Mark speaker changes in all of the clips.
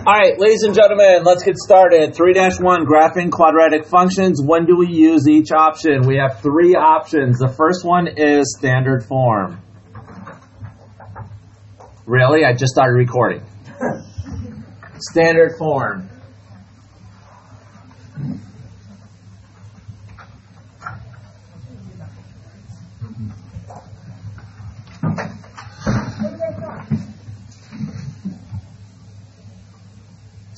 Speaker 1: All right, ladies and gentlemen, let's get started. 3-1, graphing quadratic functions. When do we use each option? We have three options. The first one is standard form. Really? I just started recording. Standard form.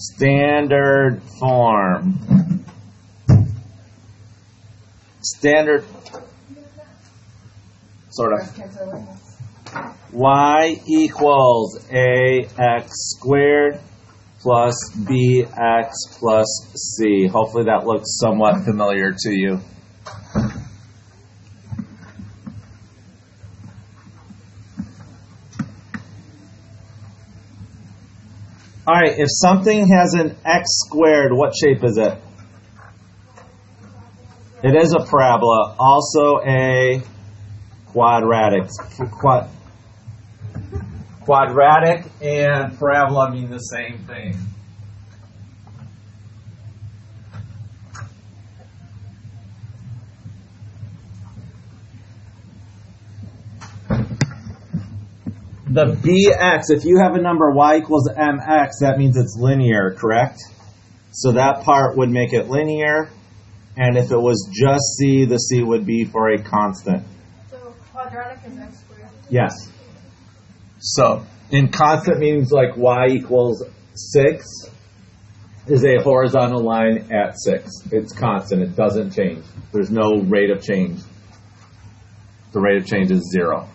Speaker 1: Standard form. Standard, sort of. Y equals ax squared plus bx plus c. Hopefully that looks somewhat familiar to you. All right, if something has an x squared, what shape is it? It is a parabola, also a quadratic. Quadratic and parabola mean the same thing. The bx, if you have a number y equals mx, that means it's linear, correct? So that part would make it linear, and if it was just c, the c would be for a constant.
Speaker 2: So quadratic is x squared?
Speaker 1: Yes. So, in constant means like y equals 6 is a horizontal line at 6. It's constant. It doesn't change. There's no rate of change. The rate of change is 0.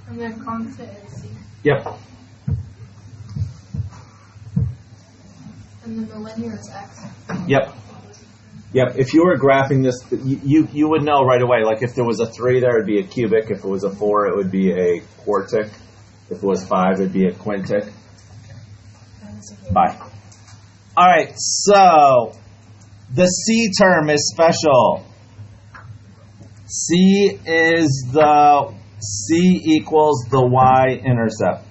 Speaker 2: And then constant is c.
Speaker 1: Yep.
Speaker 2: And then the linear is x.
Speaker 1: Yep. Yep. If you were graphing this, you would know right away. Like if there was a 3 there, it would be a cubic. If it was a 4, it would be a quartic. If it was 5, it would be a quintic. Bye. All right. So the c term is special. C equals the y-intercept.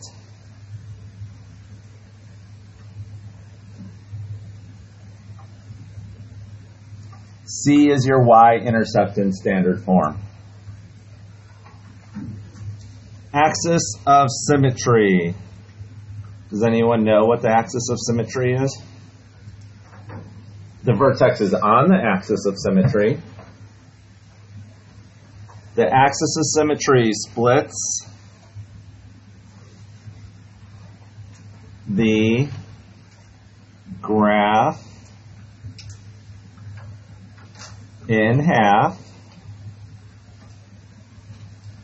Speaker 1: C is your y-intercept in standard form. Axis of symmetry. Does anyone know what the axis of symmetry is? The vertex is on the axis of symmetry. The axis of symmetry splits the graph in half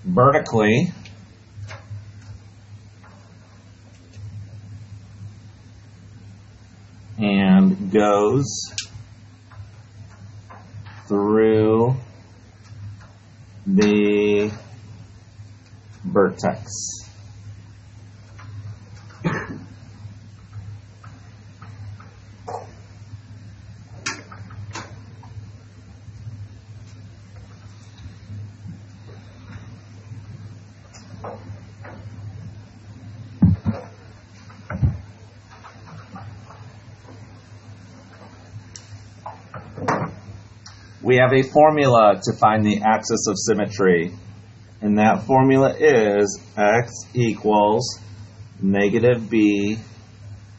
Speaker 1: vertically and goes through the vertex. We have a formula to find the axis of symmetry, and that formula is x equals negative b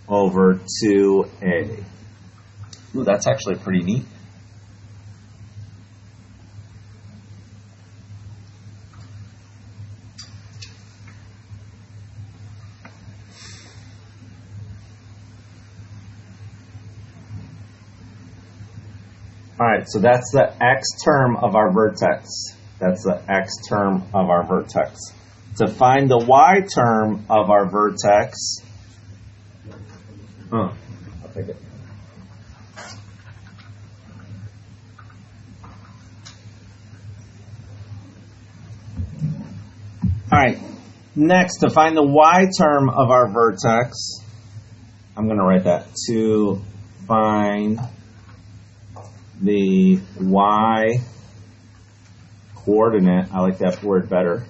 Speaker 1: over 2a. Ooh, that's actually pretty neat. All right, so that's the x term of our vertex. That's the x term of our vertex. To find the y term of our vertex, I'll take it. All right, next, to find the y term of our vertex, I'm going to write that. To find the y coordinate, I like that word better,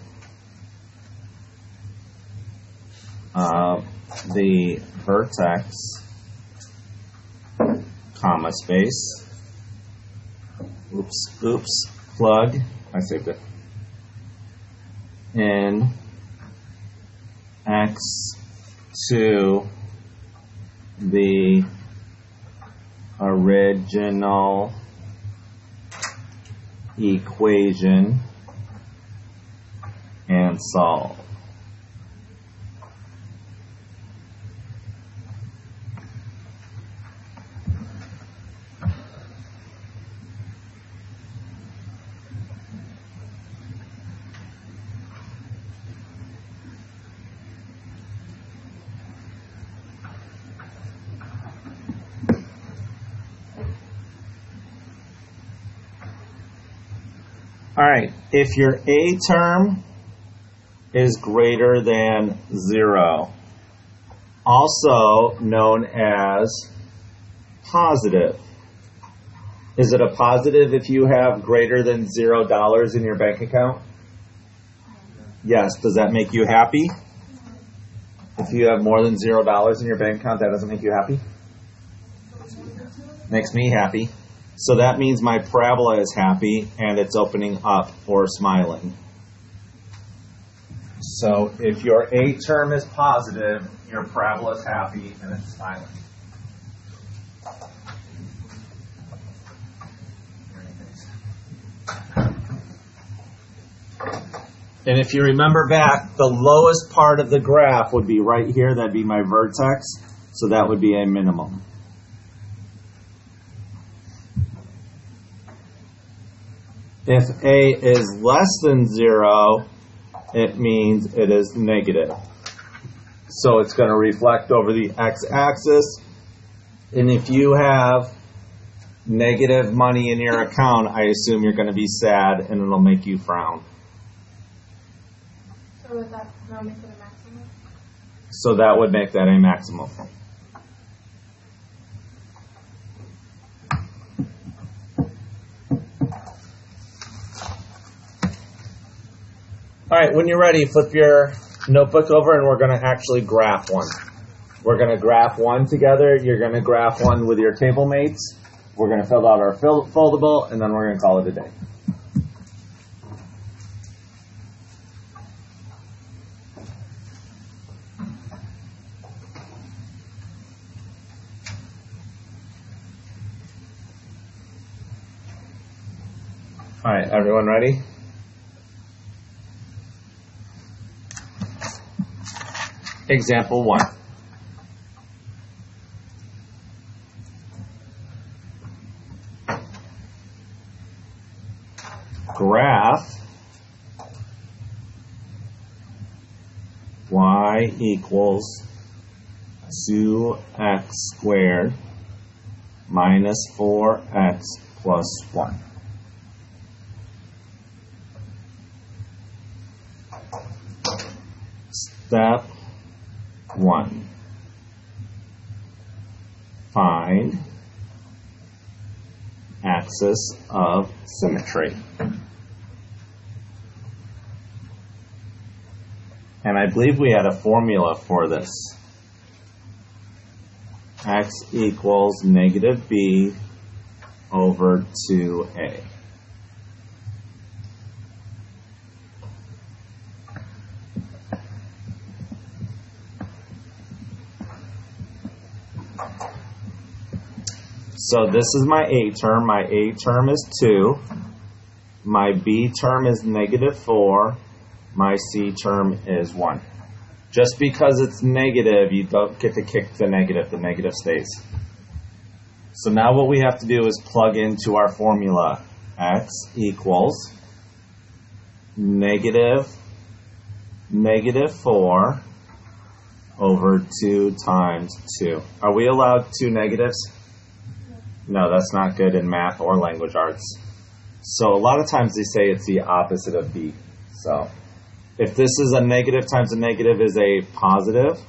Speaker 1: the vertex, comma space, plug, I saved it, in x to the original equation and solve. All right, if your A term is greater than 0, also known as positive. Is it a positive if you have greater than $0 in your bank account? Yes. Does that make you happy? If you have more than $0 in your bank account, that doesn't make you happy? Makes me happy. So that means my parabola is happy and it's opening up or smiling. So if your A term is positive, your parabola is happy and it's smiling. And if you remember back, the lowest part of the graph would be right here. That'd be my vertex. So that would be a minimum. If A is less than 0, it means it is negative. So it's going to reflect over the x-axis. And if you have negative money in your account, I assume you're going to be sad and it'll make you frown.
Speaker 2: So would that not make it a maximum?
Speaker 1: So that would make that a maximum. All right, when you're ready, flip your notebook over and we're going to actually graph one. We're going to graph one together. You're going to graph one with your table mates. We're going to fill out our foldable, and then we're going to call it a day. All right, everyone ready? Example 1. Graph y equals 2x squared minus 4x plus 1. Step 1. Find axis of symmetry. And I believe we had a formula for this. X equals negative b over 2a. So this is my A term. My A term is 2. My B term is negative 4. My C term is 1. Just because it's negative, you don't get to kick the negative. The negative stays. So now what we have to do is plug into our formula. X equals negative 4 over 2 times 2. Are we allowed 2 negatives? No, that's not good in math or language arts. So a lot of times they say it's the opposite of B. So if this is a negative times a negative is a positive,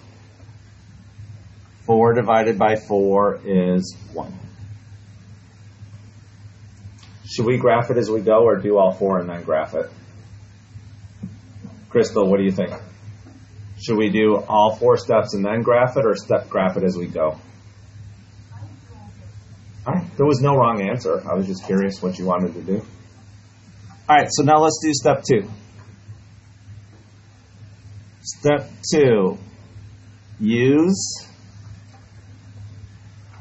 Speaker 1: 4 divided by 4 is 1. Should we graph it as we go or do all 4 and then graph it? Crystal, what do you think? Should we do all 4 steps and then graph it, or graph it as we go? All right, there was no wrong answer. I was just curious what you wanted to do. All right, so now let's do step 2. Step 2, use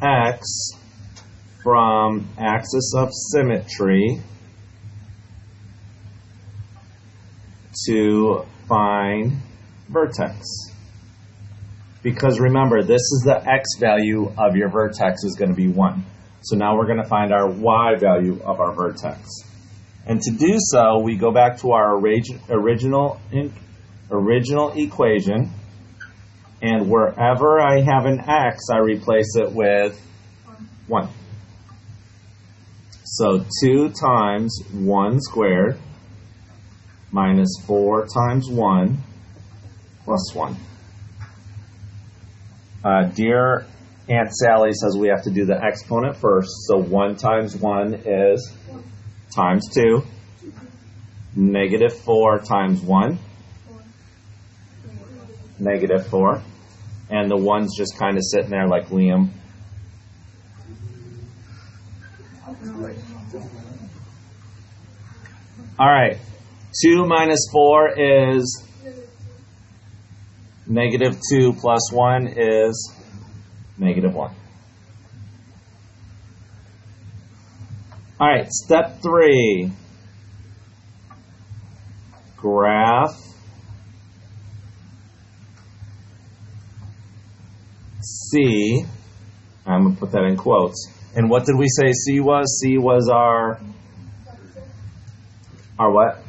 Speaker 1: x from axis of symmetry to find vertex. Because remember, this is the x value of your vertex is going to be 1. So now we're going to find our y value of our vertex. And to do so, we go back to our original equation, and wherever I have an x, I replace it with 1. So 2 times 1 squared minus 4 times 1 plus 1. Dear Aunt Sally says we have to do the exponent first. So 1 times 1 is times 2. Negative 4 times 1. Negative 4. And the 1's just kind of sitting there like Liam. All right. 2 minus 4 is negative 2 plus 1 is negative 1. All right, step 3. Graph C. I'm going to put that in quotes. And what did we say C was? C was our what?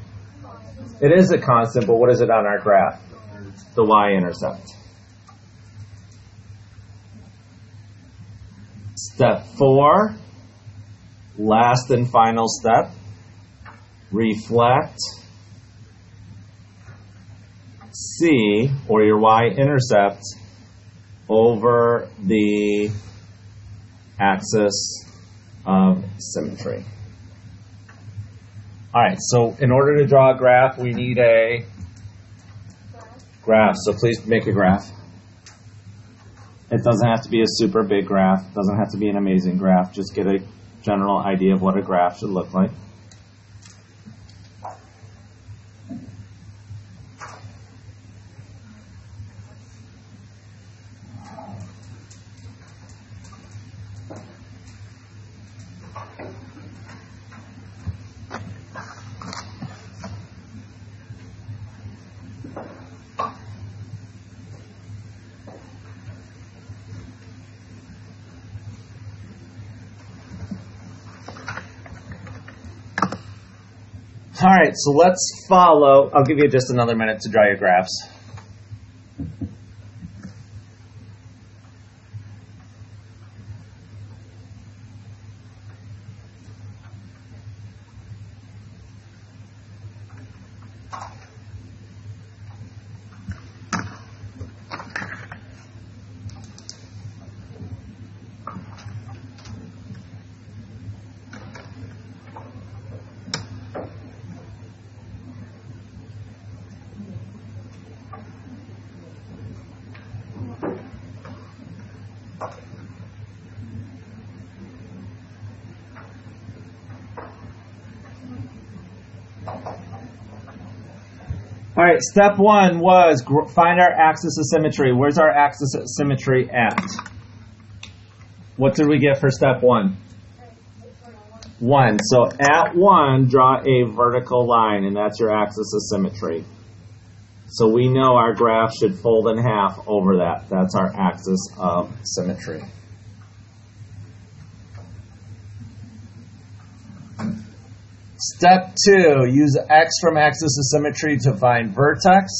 Speaker 1: It is a constant, but what is it on our graph? The y-intercept. Step 4, last and final step, reflect C, or your y-intercept, over the axis of symmetry. All right, so in order to draw a graph, we need a graph. So please make a graph. It doesn't have to be a super big graph. It doesn't have to be an amazing graph. Just get a general idea of what a graph should look like. All right, so let's follow. I'll give you just another minute to draw your graphs. All right, step 1 was find our axis of symmetry. Where's our axis of symmetry at? What did we get for step 1? 1. So at 1, draw a vertical line, and that's your axis of symmetry. So we know our graph should fold in half over that. That's our axis of symmetry. Step 2, use x from axis of symmetry to find vertex.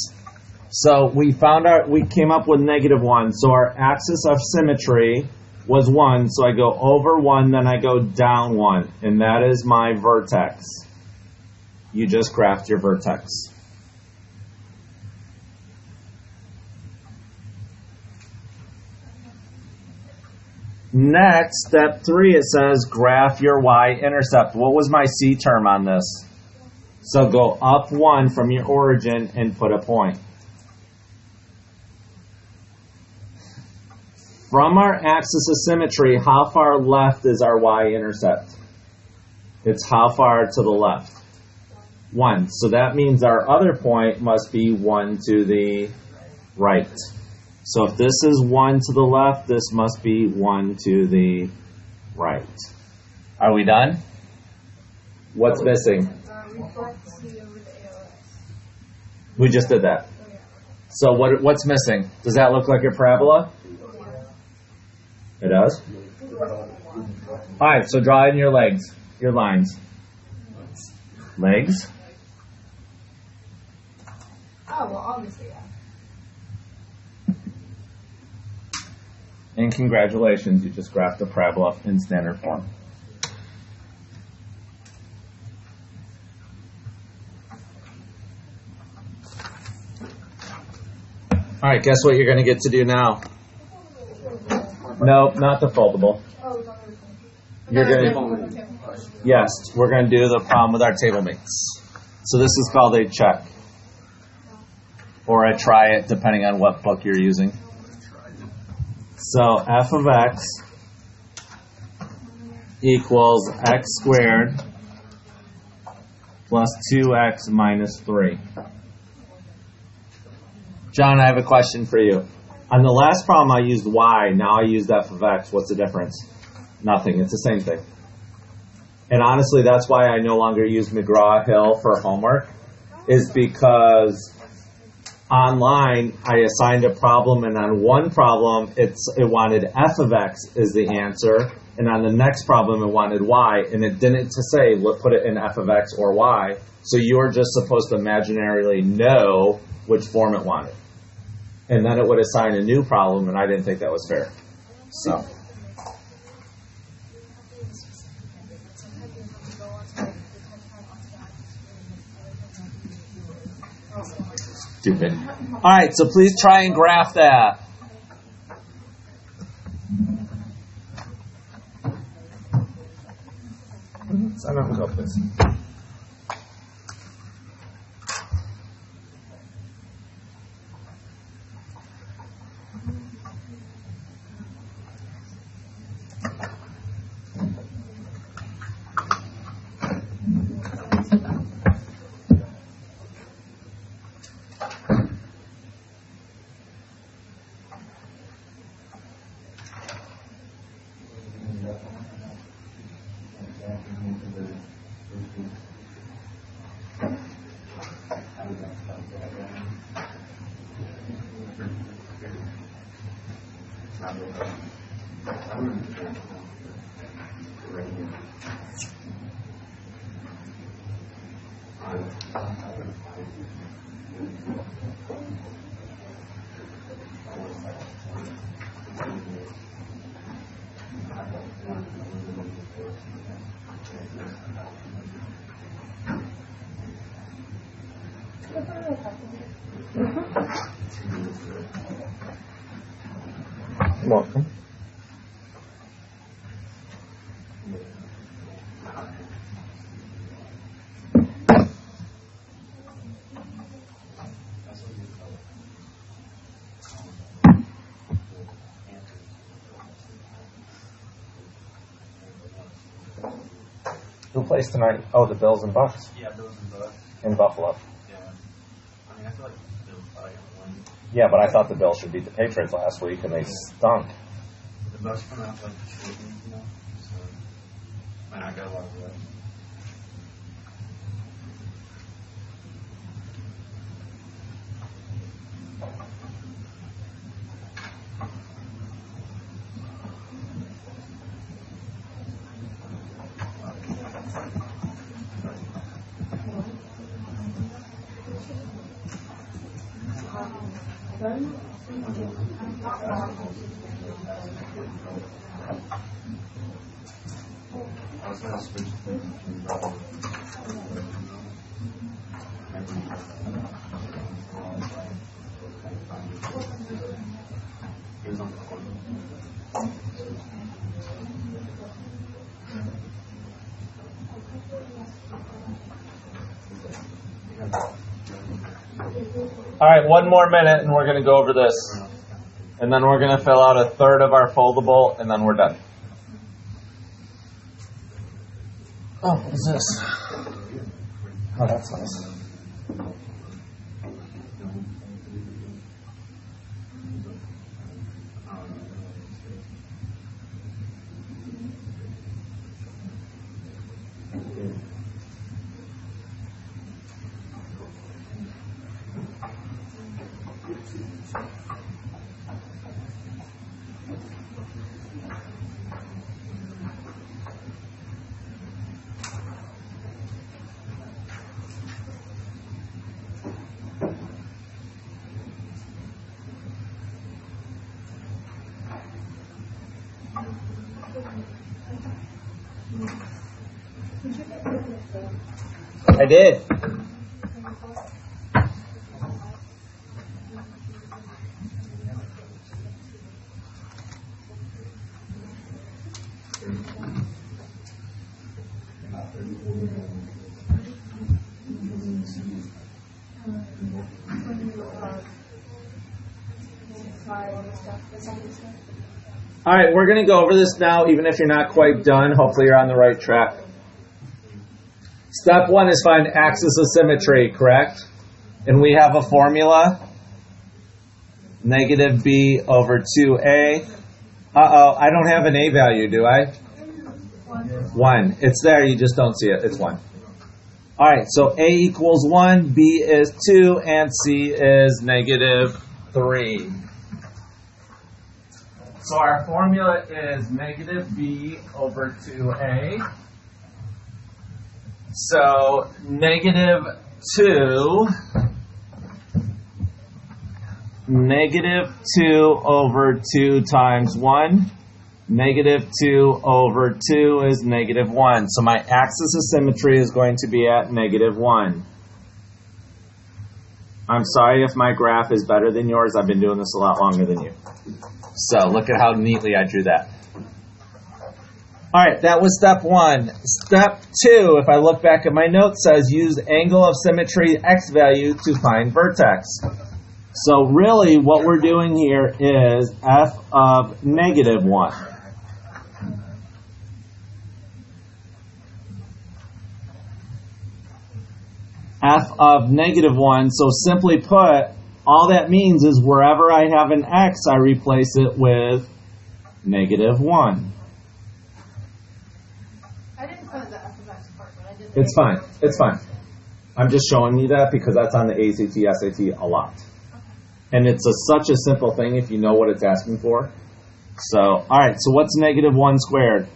Speaker 1: So we came up with negative 1. So our axis of symmetry was 1. So I go over 1, then I go down 1. And that is my vertex. You just graphed your vertex. Next, step 3, it says graph your y-intercept. What was my C term on this? So go up 1 from your origin and put a point. From our axis of symmetry, how far left is our y-intercept? It's how far to the left? 1. So that means our other point must be 1 to the right. So if this is 1 to the left, this must be 1 to the right. Are we done? What's missing?
Speaker 2: Reflect C over the ALS.
Speaker 1: We just did that.
Speaker 2: Oh, yeah.
Speaker 1: So what's missing? Does that look like a parabola? It does? Alright, so draw in your legs, your lines. Legs.
Speaker 2: Oh, well, obviously, yeah.
Speaker 1: And congratulations, you just graphed a parabola in standard form. Alright, guess what you're going to get to do now? No, not the foldable.
Speaker 2: Oh, it's on the
Speaker 1: You're going to, yes, we're going to do the problem with our table mates. So this is called a check. Or a try it, depending on what book you're using. So f of x equals x squared plus 2x minus 3. John, I have a question for you. On the last problem I used y, now I used f of x. What's the difference? Nothing. It's the same thing. And honestly, that's why I no longer use McGraw-Hill for homework, is because online I assigned a problem, and on one problem it wanted f of x is the answer, and on the next problem it wanted y, and it didn't to say put it in f of x or y, so you're just supposed to imaginarily know which form it wanted. And then it would assign a new problem, and I didn't think that was fair. So. Stupid. All right, so please try and graph that. Sign up and go, please. You're welcome. Who plays tonight? Oh, the Bills and Bucks.
Speaker 3: Yeah, Bills and Bucks.
Speaker 1: In Buffalo.
Speaker 3: Yeah. I mean, I feel like the Bills probably gonna win.
Speaker 1: Yeah, but I thought the Bills should beat the Patriots last week, and they stunk.
Speaker 3: The Bucks come out like the short week, you know, so might not get a lot of rest. I was gonna switch things between Bravo. He was on the corner.
Speaker 1: All right, one more minute, and we're going to go over this. And then we're going to fill out a third of our foldable, and then we're done. Oh, what is this? Oh, that's nice. I did. All right, we're going to go over this now, even if you're not quite done. Hopefully you're on the right track. Step 1 is find axis of symmetry, correct? And we have a formula. Negative b over 2a. Uh-oh, I don't have an a value, do I? 1. It's there, you just don't see it. It's 1. All right, so a equals 1, b is 2, and c is negative 3. So our formula is negative b over 2a. So negative 2 over 2 times 1. Negative 2 over 2 is negative 1. So my axis of symmetry is going to be at negative 1. I'm sorry if my graph is better than yours. I've been doing this a lot longer than you. So look at how neatly I drew that. All right, that was step 1. Step 2, if I look back at my notes, says use angle of symmetry x value to find vertex. So really what we're doing here is f of negative 1. F of negative 1, so simply put, all that means is wherever I have an x, I replace it with negative 1.
Speaker 2: I didn't put the f of x part, but I did.
Speaker 1: It's fine. It's fine. I'm just showing you that because that's on the ACT, SAT a lot. And it's such a simple thing if you know what it's asking for. So, all right, so what's negative 1 squared?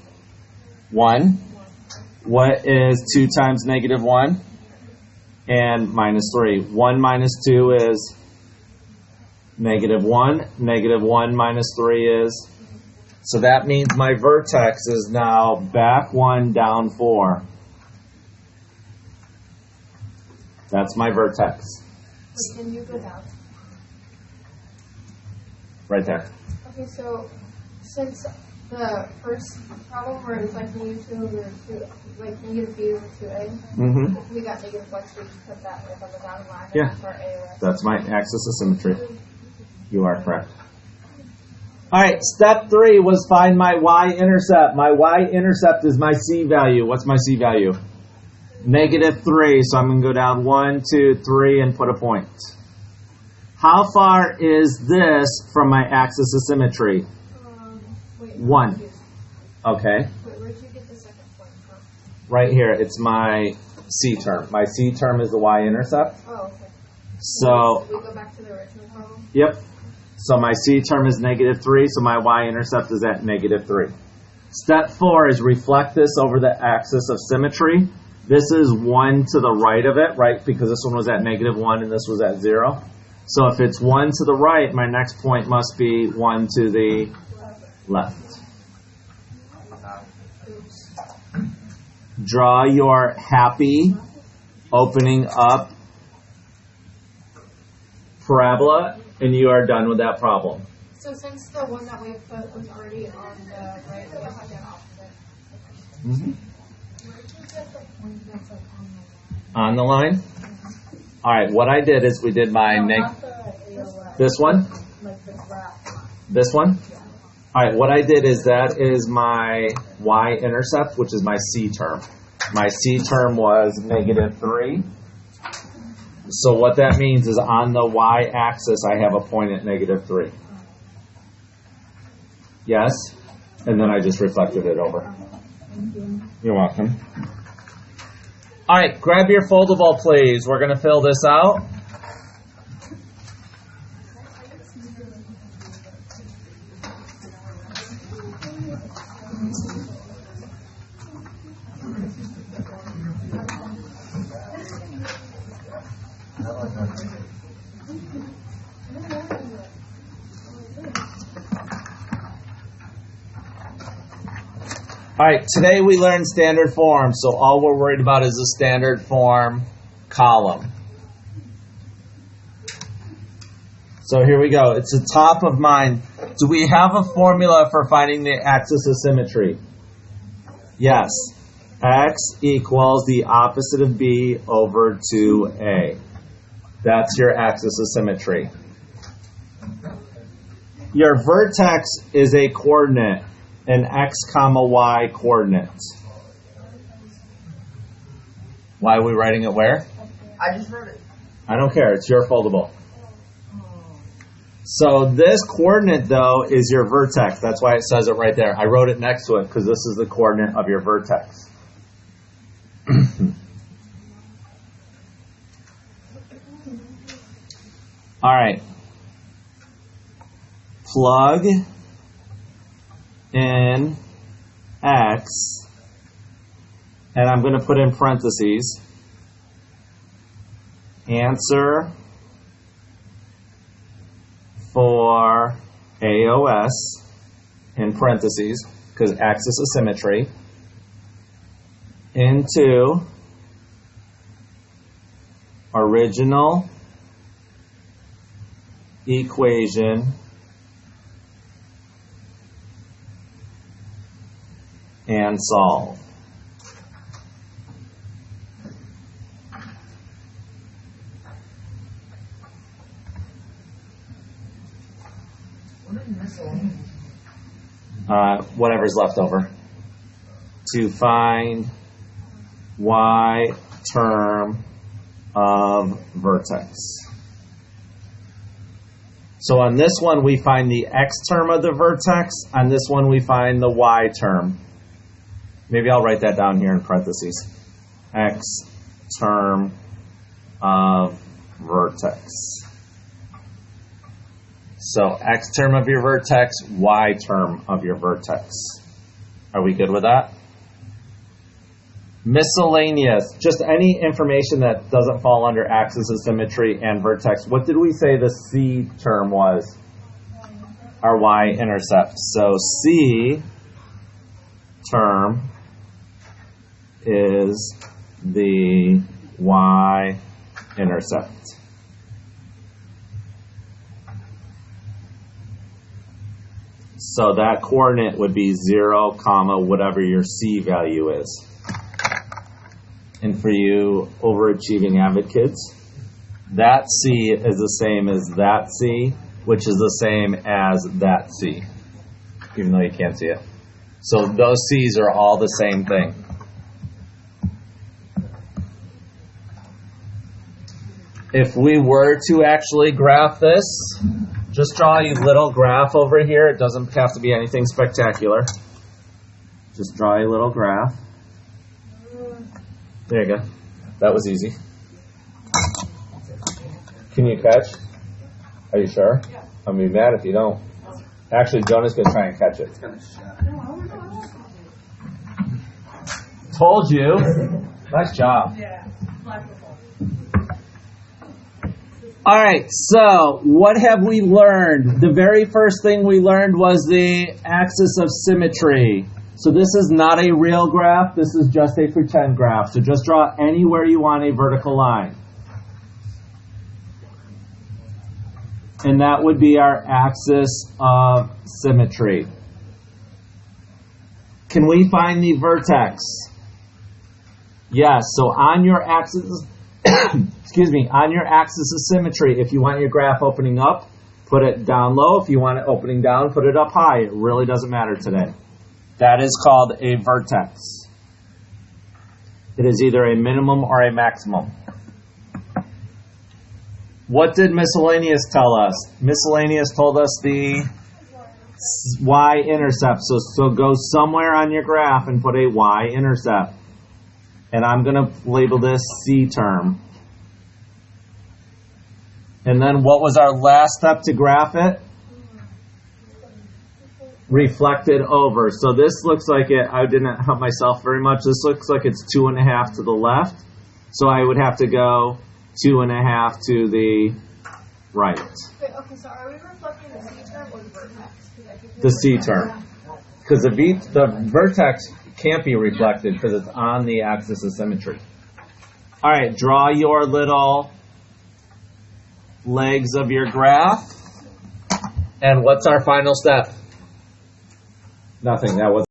Speaker 1: 1. What is 2 times negative 1? And minus 3. 1 minus 2 is negative 1. Negative 1 minus 3 is. So that means my vertex is now back 1, down 4. That's my vertex.
Speaker 2: Wait, can you go down?
Speaker 1: Right there.
Speaker 2: Okay, so since the first problem where it's like negative 2 over 2, like negative b over 2a, we got negative x, we just put that like on the dotted line.
Speaker 1: Yeah.
Speaker 2: For a
Speaker 1: That's my axis of symmetry. You are correct. All right, step 3 was find my y-intercept. My y-intercept is my c value. What's my c value? Negative 3. So I'm going to go down 1, 2, 3, and put a point. How far is this from my axis of symmetry?
Speaker 2: Wait,
Speaker 1: 1. Okay.
Speaker 2: Wait, where'd you get the second point from?
Speaker 1: Right here. It's my c term. My c term is the y-intercept.
Speaker 2: Oh, okay.
Speaker 1: So,
Speaker 2: we go back to the original problem?
Speaker 1: yep. So my c term is negative 3, so my y-intercept is at negative 3. Step 4 is reflect this over the axis of symmetry. This is 1 to the right of it, right? Because this one was at negative 1 and this was at 0. So if it's 1 to the right, my next point must be 1 to the left. Draw your happy opening up parabola, and you are done with that problem.
Speaker 2: So since the one that we put was already on the right, we have to have opposite.
Speaker 1: On the line? All right, what I did is we did my this one?
Speaker 2: Like the graph line.
Speaker 1: This one? All right, what I did is that is my y-intercept, which is my c term. My c term was -3. So what that means is on the y-axis, I have a point at -3. Yes? And then I just reflected it over. You're welcome. All right, grab your foldable, please. We're going to fill this out. All right, today we learned standard form, so all we're worried about is the standard form column. So here we go. It's the top of mind. Do we have a formula for finding the axis of symmetry? Yes. X equals the opposite of B over 2A. That's your axis of symmetry. Your vertex is a coordinate. An x comma y coordinate. Why are we writing it where?
Speaker 4: I just wrote it.
Speaker 1: I don't care. It's your foldable. So this coordinate, though, is your vertex. That's why it says it right there. I wrote it next to it because this is the coordinate of your vertex. All right. Plug in x, and I'm going to put in parentheses, answer for AOS, in parentheses, because axis of symmetry, into original equation and solve. Whatever's left over. To find y term of vertex. So on this one we find the x term of the vertex. On this one we find the y term. Maybe I'll write that down here in parentheses. X term of vertex. So x term of your vertex, y term of your vertex. Are we good with that? Miscellaneous, just any information that doesn't fall under axis of symmetry and vertex. What did we say the c term was? Our y-intercept. So c term is the y-intercept. So that coordinate would be 0, comma, whatever your c value is. And for you overachieving avid kids, that c is the same as that c, which is the same as that c, even though you can't see it. So those c's are all the same thing. If we were to actually graph this, just draw a little graph over here. It doesn't have to be anything spectacular. Just draw a little graph. There you go. That was easy. Can you catch? Are you sure? Yeah. I'll be mad if you don't. Actually, Jonah's going to try and catch it. Told you. Nice job.
Speaker 4: Yeah.
Speaker 1: All right, so what have we learned? The very first thing we learned was the axis of symmetry. So this is not a real graph, this is just a pretend graph. So just draw anywhere you want a vertical line. And that would be our axis of symmetry. Can we find the vertex? Yes, so on your axis, excuse me, on your axis of symmetry, if you want your graph opening up, Put it down low. If you want it opening down, put it up high. It really doesn't matter today. That is called a vertex. It is either a minimum or a maximum. What did miscellaneous tell us? Miscellaneous told us the y-intercept. So go somewhere on your graph and put a y-intercept. And I'm going to label this C term. And then what was our last step to graph it? Reflected over. So this looks like it, I didn't help myself very much. This looks like it's 2.5 to the left. So I would have to go 2.5 to the right.
Speaker 2: Wait, okay, so are we reflecting the C term or the vertex?
Speaker 1: The C term. Because the vertex can't be reflected because it's on the axis of symmetry. All right, draw your little legs of your graph. And what's our final step? Nothing. That was